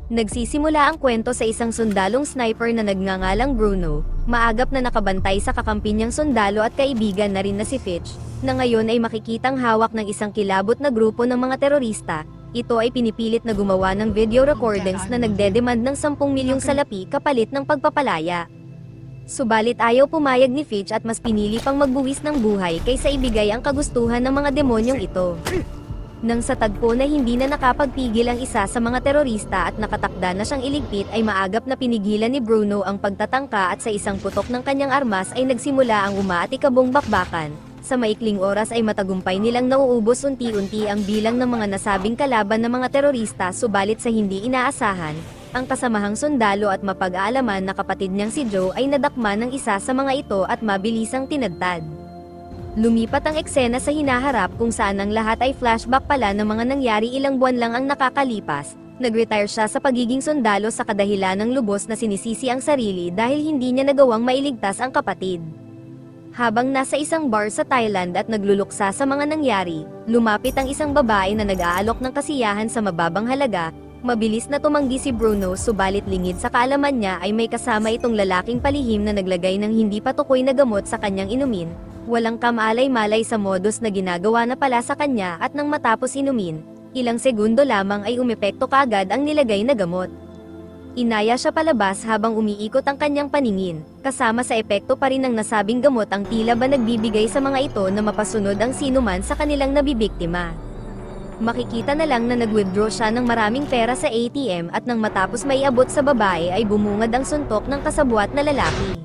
Nagsisimula ang kwento sa isang sundalong sniper na nagngangalang Bruno, maagap na nakabantay sa kakampi niyang sundalo at kaibigan na rin na si Fitch, na ngayon ay makikitang hawak ng isang kilabot na grupo ng mga terorista. Ito ay pinipilit na gumawa ng video recordings na nagdedemand ng 10 milyong salapi kapalit ng pagpapalaya. Subalit ayaw pumayag ni Fitch at mas pinili pang magbuwis ng buhay kaysa ibigay ang kagustuhan ng mga demonyong ito. Nang sa tagpo na hindi na nakapagpigil ang isa sa mga terorista at nakatakda na siyang iligpit ay maagap na pinigilan ni Bruno ang pagtatangka at sa isang putok ng kanyang armas ay nagsimula ang umaatikabong bakbakan. Sa maikling oras ay matagumpay nilang nauubos unti-unti ang bilang ng mga nasabing kalaban ng mga terorista, subalit sa hindi inaasahan, ang kasamahang sundalo at mapag-aalaman na kapatid niyang si Joe ay nadakma ng isa sa mga ito at mabilisang tinadtad. Lumipat ang eksena sa hinaharap kung saan ang lahat ay flashback pala ng mga nangyari ilang buwan lang ang nakakalipas. Nag-retire siya sa pagiging sundalo sa kadahilan ng lubos na sinisisi ang sarili dahil hindi niya nagawang mailigtas ang kapatid. Habang nasa isang bar sa Thailand at nagluluksa sa mga nangyari, lumapit ang isang babae na nag-aalok ng kasiyahan sa mababang halaga. Mabilis na tumanggi si Bruno, subalit lingid sa kaalaman niya ay may kasama itong lalaking palihim na naglagay ng hindi patukoy na gamot sa kanyang inumin. Walang kamalay-malay sa modus na ginagawa na pala sa kanya at nang matapos inumin, ilang segundo lamang ay umepekto kaagad ang nilagay na gamot. Inaya siya palabas habang umiikot ang kanyang paningin, kasama sa epekto pa rin ng nasabing gamot ang tila ba nagbibigay sa mga ito na mapasunod ang sinuman sa kanilang nabibiktima. Makikita na lang na nag-withdraw siya ng maraming pera sa ATM at nang matapos maiabot sa babae ay bumungad ang suntok ng kasabwat na lalaki.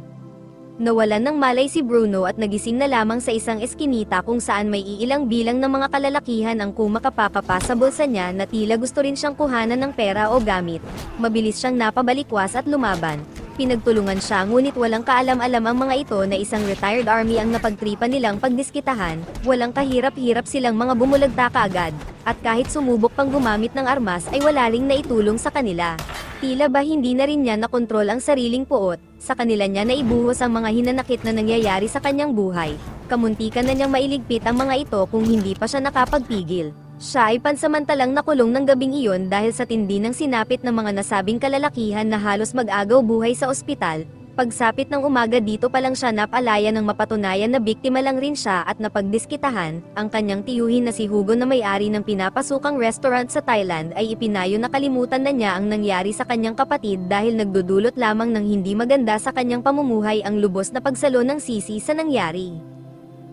Nawalan ng malay si Bruno at nagising na lamang sa isang eskinita kung saan may iilang bilang ng mga kalalakihan ang kumakapakapa sa bulsa niya na tila gusto rin siyang kuhanan ng pera o gamit. Mabilis siyang napabalikwas at lumaban. Pinagtulungan siya ngunit walang kaalam-alam ang mga ito na isang retired army ang napagtripan nilang pagdiskitahan. Walang kahirap-hirap silang mga bumulagta kaagad, at kahit sumubok pang gumamit ng armas ay wala ring naitulong sa kanila. Tila ba hindi na rin niya nakontrol ang sariling puot, sa kanila niya naibuhos ang mga hinanakit na nangyayari sa kanyang buhay. Kamuntikan na niyang mailigpit ang mga ito kung hindi pa siya nakapagpigil. Siya ay pansamantalang nakulong ng gabing iyon dahil sa tindi ng sinapit ng mga nasabing kalalakihan na halos mag-agaw buhay sa ospital. Pagsapit ng umaga dito pa lang siya napalaya ng mapatunayan na biktima lang rin siya at napagdiskitahan. Ang kanyang tiyuhin na si Hugo na may-ari ng pinapasukang restaurant sa Thailand ay ipinayo na kalimutan na niya ang nangyari sa kanyang kapatid dahil nagdudulot lamang ng hindi maganda sa kanyang pamumuhay ang lubos na pagsalo ng sisi sa nangyari.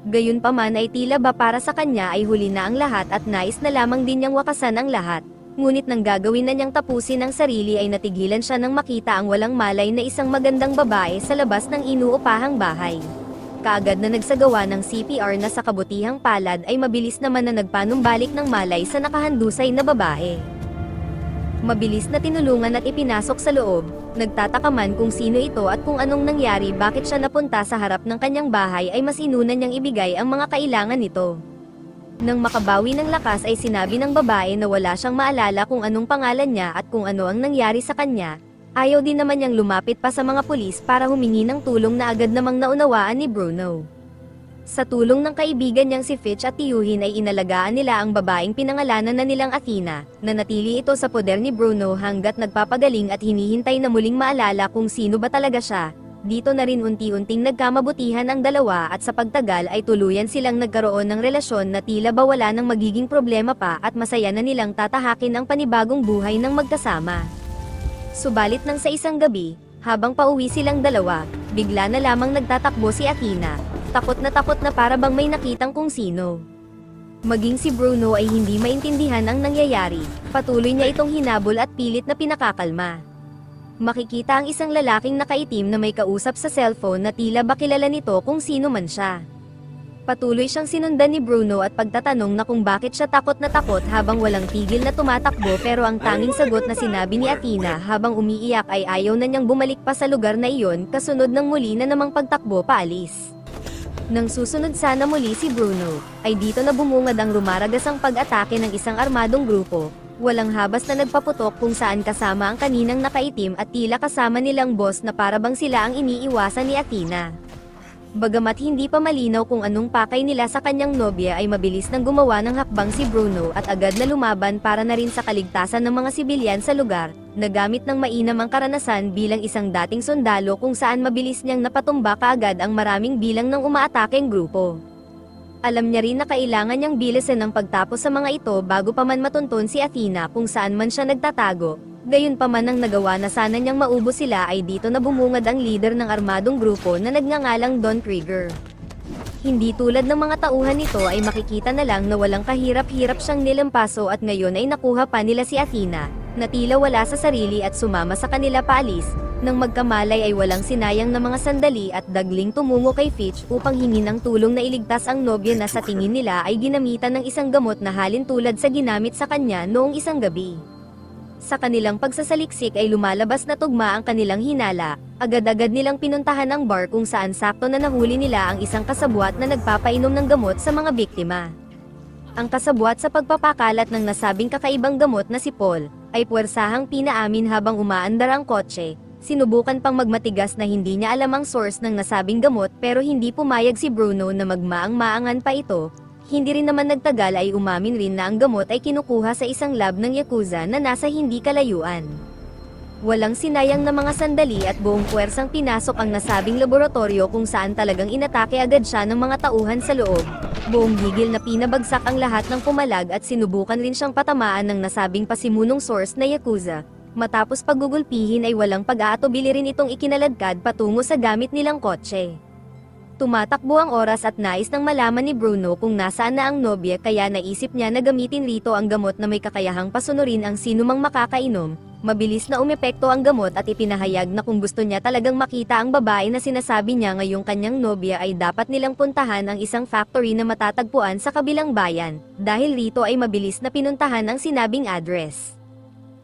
Gayunpaman ay tila ba para sa kanya ay huli na ang lahat at nais na lamang din niyang wakasan ang lahat. Ngunit nang gagawin na niyang tapusin ang sarili ay natigilan siya nang makita ang walang malay na isang magandang babae sa labas ng inuupahang bahay. Kaagad na nagsagawa ng CPR na sa kabutihang palad ay mabilis naman na nagpanumbalik ng malay sa nakahandusay na babae. Mabilis na tinulungan at ipinasok sa loob, nagtataka man kung sino ito at kung anong nangyari bakit siya napunta sa harap ng kanyang bahay ay mas inuna niyang ibigay ang mga kailangan nito. Nang makabawi ng lakas ay sinabi ng babae na wala siyang maalala kung anong pangalan niya at kung ano ang nangyari sa kanya. Ayaw din naman niyang lumapit pa sa mga pulis para humingi ng tulong na agad namang naunawaan ni Bruno. Sa tulong ng kaibigan niyang si Fitch at tiyuhin ay inalagaan nila ang babaeng pinangalanan na nilang Athena. Nanatili ito sa poder ni Bruno hanggat nagpapagaling at hinihintay na muling maalala kung sino ba talaga siya. Dito na rin unti-unting nagkamabutihan ang dalawa at sa pagtagal ay tuluyan silang nagkaroon ng relasyon na tila ba wala nang magiging problema pa at masaya na nilang tatahakin ang panibagong buhay ng magkasama. Subalit nang sa isang gabi, habang pauwi silang dalawa, bigla na lamang nagtatakbo si Athena. Takot na para bang may nakitang kung sino. Maging si Bruno ay hindi maintindihan ang nangyayari, patuloy niya itong hinabol at pilit na pinakakalma. Makikita ang isang lalaking nakaitim na may kausap sa cellphone na tila ba kilala nito kung sino man siya. Patuloy siyang sinundan ni Bruno at pagtatanong na kung bakit siya takot na takot habang walang tigil na tumatakbo, pero ang tanging sagot na sinabi ni Athena habang umiiyak ay ayaw na niyang bumalik pa sa lugar na iyon kasunod ng muli na namang pagtakbo paalis. Nang susunod sana muli si Bruno, ay dito na bumungad ang rumaragasang pag-atake ng isang armadong grupo. Walang habas na nagpaputok kung saan kasama ang kaninang nakaitim at tila kasama nilang boss na parabang sila ang iniiwasan ni Athena. Bagamat hindi pa malinaw kung anong pakay nila sa kanyang nobya ay mabilis nang gumawa ng hakbang si Bruno at agad na lumaban para na rin sa kaligtasan ng mga sibilyan sa lugar, nagamit ng mainam ang karanasan bilang isang dating sundalo kung saan mabilis niyang napatumba kaagad ang maraming bilang ng umaatakeng grupo. Alam niya rin na kailangan niyang bilisan ang pagtapos sa mga ito bago pa man matunton si Athena kung saan man siya nagtatago. Gayunpaman ang nagawa na sana niyang maubos sila ay dito na bumungad ang leader ng armadong grupo na nagngangalang Don Krieger. Hindi tulad ng mga tauhan nito ay makikita na lang na walang kahirap-hirap siyang nilampaso at ngayon ay nakuha pa nila si Athena, na tila wala sa sarili at sumama sa kanila paalis, nang magkamalay ay walang sinayang na mga sandali at dagling tumungo kay Fitch upang hingin ang tulong na iligtas ang nobya na sa tingin nila ay ginamitan ng isang gamot na halin tulad sa ginamit sa kanya noong isang gabi. Sa kanilang pagsasaliksik ay lumalabas na tugma ang kanilang hinala, agad-agad nilang pinuntahan ang bar kung saan sakto na nahuli nila ang isang kasabwat na nagpapainom ng gamot sa mga biktima. Ang kasabwat sa pagpapakalat ng nasabing kakaibang gamot na si Paul, ay puwersahang pinaamin habang umaandar ang kotse. Sinubukan pang magmatigas na hindi niya alam ang source ng nasabing gamot pero hindi pumayag si Bruno na magmaang-maangan pa ito. Hindi rin naman nagtagal ay umamin rin na ang gamot ay kinukuha sa isang lab ng Yakuza na nasa hindi kalayuan. Walang sinayang na mga sandali at buong puwersang pinasok ang nasabing laboratorio kung saan talagang inatake agad siya ng mga tauhan sa loob. Buong gigil na pinabagsak ang lahat ng pumalag at sinubukan rin siyang patamaan ng nasabing pasimunong source na Yakuza. Matapos paggugulpihin ay walang pag-aatubili rin itong ikinaladkad patungo sa gamit nilang kotse. Tumatakbo ang oras at nais nang malaman ni Bruno kung nasaan na ang nobya kaya naisip niya na gamitin rito ang gamot na may kakayahang pasunurin ang sinumang makakainom. Mabilis na umepekto ang gamot at ipinahayag na kung gusto niya talagang makita ang babae na sinasabi niya ngayong kanyang nobya ay dapat nilang puntahan ang isang factory na matatagpuan sa kabilang bayan, dahil rito ay mabilis na pinuntahan ang sinabing address.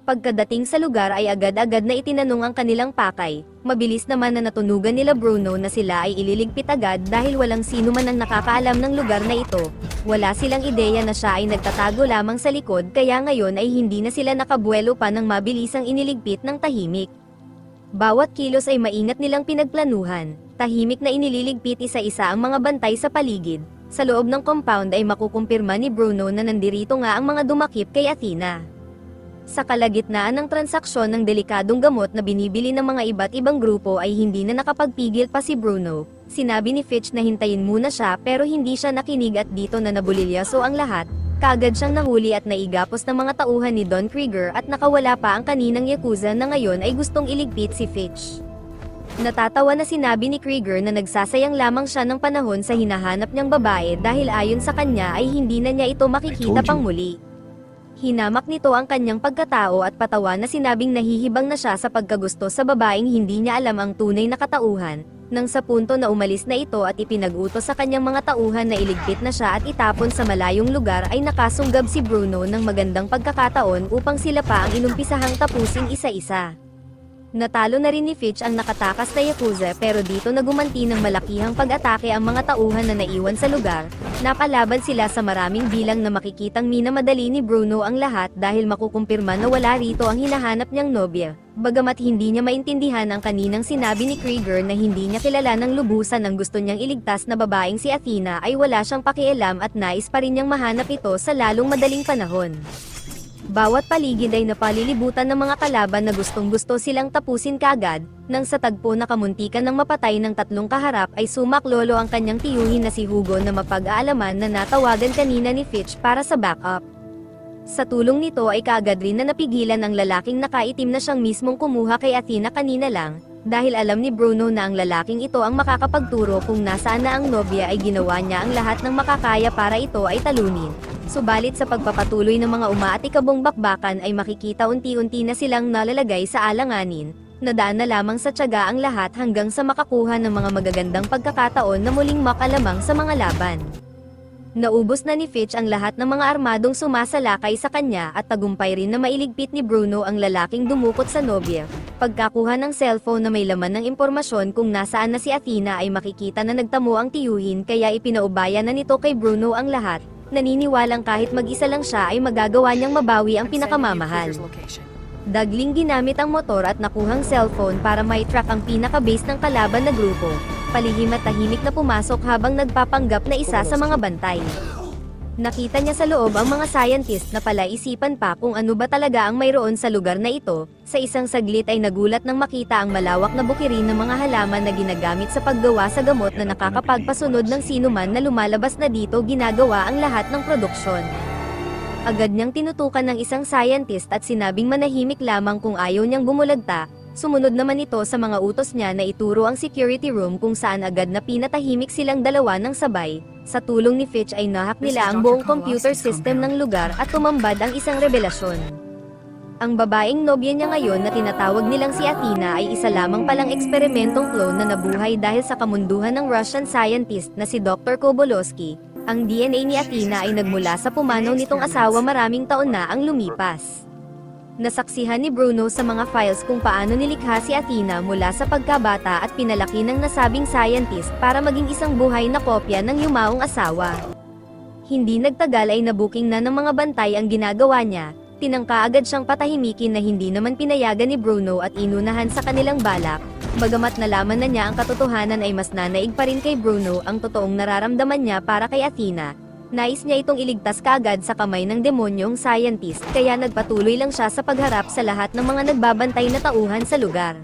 Pagkadating sa lugar ay agad-agad na itinanong ang kanilang pakay, mabilis naman na natunugan nila Bruno na sila ay ililigpit agad dahil walang sino man ang nakakaalam ng lugar na ito. Wala silang ideya na siya ay nagtatago lamang sa likod kaya ngayon ay hindi na sila nakabuelo pa ng mabilisang iniligpit ng tahimik. Bawat kilos ay maingat nilang pinagplanuhan, tahimik na inililigpit isa-isa ang mga bantay sa paligid. Sa loob ng compound ay makukumpirma ni Bruno na nandirito nga ang mga dumakip kay Athena. Sa kalagitnaan ng transaksyon ng delikadong gamot na binibili ng mga iba't ibang grupo ay hindi na nakapagpigil pa si Bruno. Sinabi ni Fitch na hintayin muna siya pero hindi siya nakinig at dito na nabulilyaso ang lahat. Kaagad siyang nahuli at naigapos ng mga tauhan ni Don Krieger at nakawala pa ang kaninang Yakuza na ngayon ay gustong iligpit si Fitch. Natatawa na sinabi ni Krieger na nagsasayang lamang siya ng panahon sa hinahanap niyang babae dahil ayon sa kanya ay hindi na niya ito makikita pang muli. Hinamak nito ang kanyang pagkatao at patawa na sinabing nahihibang na siya sa pagkagusto sa babaeng hindi niya alam ang tunay na katauhan, nang sa punto na umalis na ito at ipinag-utos sa kanyang mga tauhan na iligpit na siya at itapon sa malayong lugar ay nakasunggab si Bruno ng magandang pagkakataon upang sila pa ang inumpisahang tapusin isa-isa. Natalo na rin ni Fitch ang nakatakas na Yakuza pero dito nagumanti ng malakihang pag-atake ang mga tauhan na naiwan sa lugar. Napalaban sila sa maraming bilang na makikitang minamadali ni Bruno ang lahat dahil makukumpirma na wala rito ang hinahanap niyang nobya. Bagamat hindi niya maintindihan ang kaninang sinabi ni Krieger na hindi niya kilala ng lubusan ang gusto niyang iligtas na babaeng si Athena ay wala siyang pakialam at nais pa rin niyang mahanap ito sa lalong madaling panahon. Bawat paligid ay napalilibutan ng mga kalaban na gustong-gusto silang tapusin kaagad, nang sa tagpo na kamuntikan ng mapatay ng tatlong kaharap ay sumaklolo ang kanyang tiyuhin na si Hugo na mapag-aalaman na natawagan kanina ni Fitch para sa backup. Sa tulong nito ay kaagad rin na napigilan ang lalaking nakaitim na siyang mismong kumuha kay Athena kanina lang, dahil alam ni Bruno na ang lalaking ito ang makakapagturo kung nasaan na ang nobya ay ginawa niya ang lahat ng makakaya para ito ay talunin. Subalit sa pagpapatuloy ng mga umaatikabong bakbakan ay makikita unti-unti na silang nalalagay sa alanganin, nadaan na lamang sa tiyaga ang lahat hanggang sa makakuha ng mga magagandang pagkakataon na muling makalamang sa mga laban. Naubos na ni Fitch ang lahat ng mga armadong sumasalakay sa kanya at tagumpay rin na mailigpit ni Bruno ang lalaking dumukot sa nobya. Pagkakuha ng cellphone na may laman ng impormasyon kung nasaan na si Athena ay makikita na nagtamo ang tiyuhin kaya ipinaubaya na nito kay Bruno ang lahat. Naniniwalang kahit mag-isa lang siya ay magagawa niyang mabawi ang pinakamamahal. Dagling ginamit ang motor at nakuhang cellphone para may track ang pinaka-base ng kalaban na grupo. palihim at tahimik na pumasok habang nagpapanggap na isa sa mga bantay. Nakita niya sa loob ang mga scientist na palaisipan pa kung ano ba talaga ang mayroon sa lugar na ito. Sa isang saglit ay nagulat nang makita ang malawak na bukirin ng mga halaman na ginagamit sa paggawa sa gamot na nakakapagpasunod ng sinuman na lumalabas na dito ginagawa ang lahat ng produksyon. Agad niyang tinutukan ng isang scientist at sinabing manahimik lamang kung ayaw niyang bumulagta. Sumunod naman ito sa mga utos niya na ituro ang security room kung saan agad na pinatahimik silang dalawa ng sabay. Sa tulong ni Fitch ay nahak nila ang buong computer system ng lugar at tumambad ang isang revelasyon. Ang babaeng nobya niya ngayon na tinatawag nilang si Athena ay isa lamang palang eksperimentong clone na nabuhay dahil sa kamunduhan ng Russian scientist na si Dr. Kobolowski. Ang DNA ni Athena ay nagmula sa pumanaw nitong asawa maraming taon na ang lumipas. Nasaksihan ni Bruno sa mga files kung paano nilikha si Athena mula sa pagkabata at pinalaki ng nasabing scientist para maging isang buhay na kopya ng yumaong asawa. Hindi nagtagal ay nabuking na ng mga bantay ang ginagawa niya, tinangka agad siyang patahimikin na hindi naman pinayagan ni Bruno at inunahan sa kanilang balak. Bagamat nalaman na niya ang katotohanan ay mas nanaig pa rin kay Bruno ang totoong nararamdaman niya para kay Athena. Nais niya itong iligtas kaagad sa kamay ng demonyong scientist, kaya nagpatuloy lang siya sa pagharap sa lahat ng mga nagbabantay na tauhan sa lugar.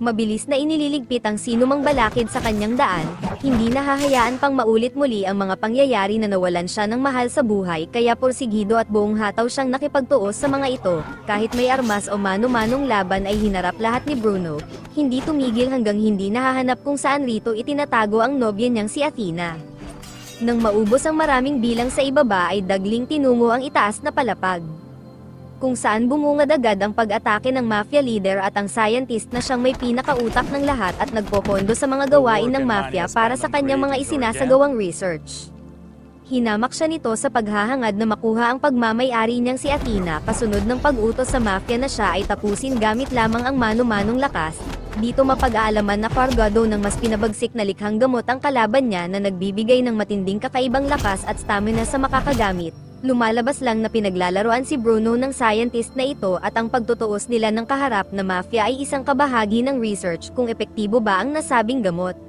Mabilis na inililigpit ang sinumang balakid sa kanyang daan, hindi nahahayaan pang maulit muli ang mga pangyayari na nawalan siya ng mahal sa buhay kaya porsigido at buong hataw siyang nakipagtuos sa mga ito, kahit may armas o mano-manong laban ay hinarap lahat ni Bruno, hindi tumigil hanggang hindi nahahanap kung saan rito itinatago ang nobya niyang si Athena. Nang maubos ang maraming bilang sa ibaba ay dagling tinungo ang itaas na palapag. Kung saan bumungad agad ang pag-atake ng mafia leader at ang scientist na siyang may pinakautak ng lahat at nagpopondo sa mga gawain ng mafia para sa kanyang mga isinasagawang research. Hinamak siya nito sa paghahangad na makuha ang pagmamay-ari niyang si Athena kasunod ng pag-utos sa mafia na siya ay tapusin gamit lamang ang mano-manong lakas. Dito mapag-aalaman na kargado ng mas pinabagsik na likhang gamot ang kalaban niya na nagbibigay ng matinding kakaibang lakas at stamina sa makakagamit. Lumalabas lang na pinaglalaroan si Bruno ng scientist na ito at ang pagtutuos nila ng kaharap na mafia ay isang kabahagi ng research kung epektibo ba ang nasabing gamot.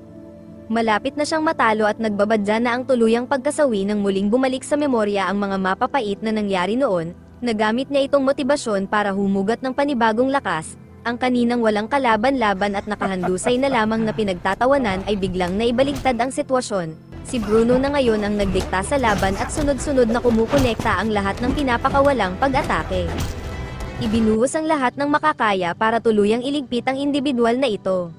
Malapit na siyang matalo at nagbabadya na ang tuluyang pagkasawi nang muling bumalik sa memorya ang mga mapapait na nangyari noon, nagamit niya itong motibasyon para humugot ng panibagong lakas. Ang kaninang walang kalaban-laban at nakahandusay na lamang na pinagtatawanan ay biglang naibaligtad ang sitwasyon. Si Bruno na ngayon ang nagdikta sa laban at sunod-sunod na kumukonekta ang lahat ng pinapakawalang pag-atake. Ibinuhos ang lahat ng makakaya para tuluyang iligpit ang individual na ito.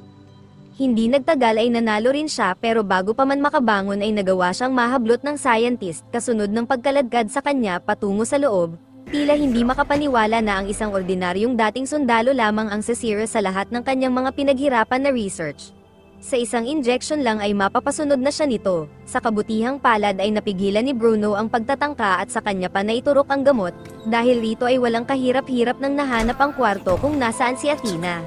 Hindi nagtagal ay nanalo rin siya pero bago pa man makabangon ay nagawa siyang mahablot ng scientist kasunod ng pagkaladkad sa kanya patungo sa loob. Tila hindi makapaniwala na ang isang ordinaryong dating sundalo lamang ang sisira sa lahat ng kanyang mga pinaghirapan na research. Sa isang injection lang ay mapapasunod na siya nito. Sa kabutihang palad ay napigilan ni Bruno ang pagtatangka at sa kanya pa naiturok ang gamot, dahil rito ay walang kahirap-hirap nang nahanap ang kwarto kung nasaan si Athena.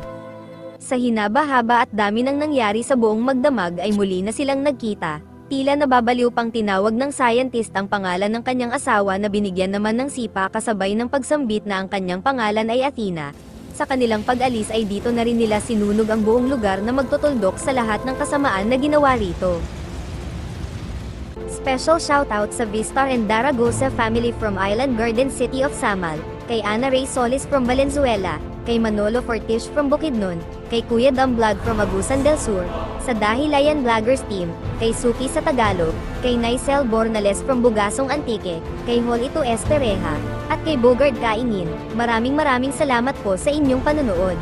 Sa hinaba-haba at dami ng nangyari sa buong magdamag ay muli na silang nagkita. Tila nababaliw pang tinawag ng scientist ang pangalan ng kanyang asawa na binigyan naman ng sipa kasabay ng pagsambit na ang kanyang pangalan ay Athena. Sa kanilang pag-alis ay dito na rin nila sinunog ang buong lugar na magtutuldok sa lahat ng kasamaan na ginawa rito. Special shoutout sa Vistar and Daragosa family from Island Garden City of Samal, kay Ana Ray Solis from Valenzuela, kay Manolo Fortish from Bukidnon, kay Kuya Dam Vlog from Agusan del Sur, sa Dahilayan Vloggers Team, kay Suki sa Tagalog, kay Naisel Bornales from Bugasong Antique, kay Holito Estereha, at kay Bogard Kaingin. Maraming salamat po sa inyong panonood.